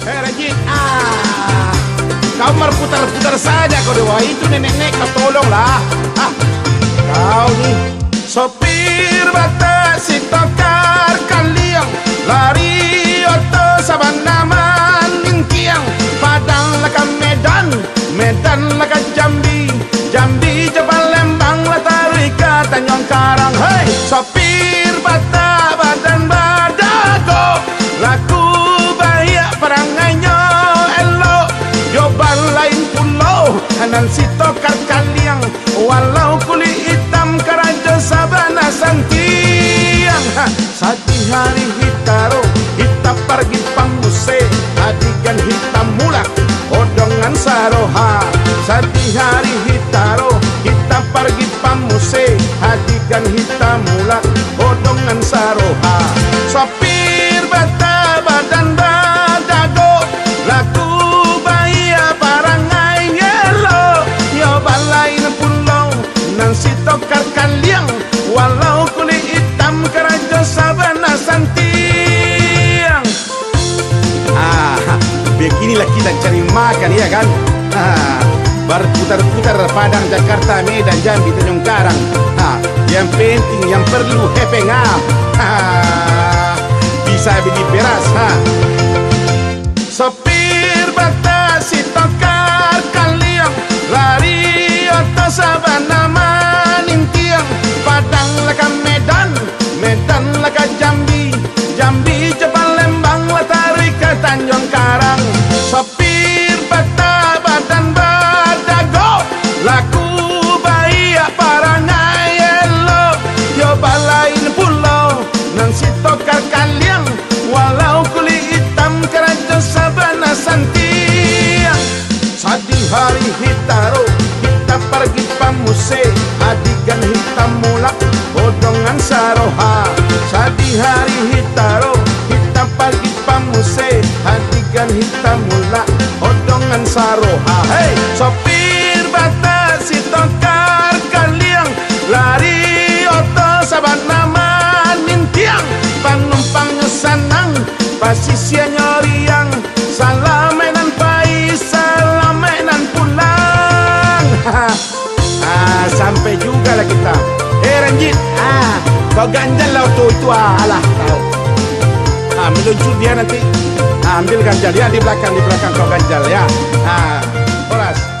Rajin, kau berputar-putar saja kau dewa itu nenek-nenek kau tolonglah. Kau nih sopir bata si tokar kaliang lari oto saban nama ningkiang Padang laka Medan, Medan laka Jambi, Jambi Jabal Lembang Latarika Tanjung Karang. Hei sopir bata badan badago laku perangainya elok Joban lain pulau Hanan si tokar kaliang walau kulit hitam karaja sabana santiang. Sati hari hitaro kita pergi pamuse adigan hitam mulak odongan saroha. Sati hari hitaro kita pergi pamuse adigan hitam mulak odongan saroha. Sopir bata badan laku bahaya parangai ngelo yo balain pulau nan si tokar kaliang walau kulit hitam keraja sabana santiang. Beginilah kita cari makan ya kan. Berputar-putar Padang, Jakarta, Medan, Jambi, Tanjung Karang. Yang penting yang perlu hepeng bisa beli beras Sopir bata si tokar kaliang lari oto sabana maningkiang Padang laka Medan, Medan laka Jambi, Jambi Jabal Lembang Latarika Tanjung Karang. Sopir bata badan badago laku bahaya parangai elo yo balain pulau nan si tokar kaliang walau kulit hitam keraja sabana santiang. Sadi hari hitaro kita pergi pamuse adigan hitam mulak odongan saroha. Sadi hari hitaro kita pergi pamuse adigan hitam mulak odongan saroha. Hei sopir bata si tokar kaliang lari oto sabana manintiang panumpangnya sanang pasisnya nyoriang salamenan pai salamenan pulang. Sampai juga lah kita. Ranjit, kau ganjal lah auto itu alah kau. Meluncur dia nanti. Ambil ganjal ya di belakang kau ganjal ya. Horas.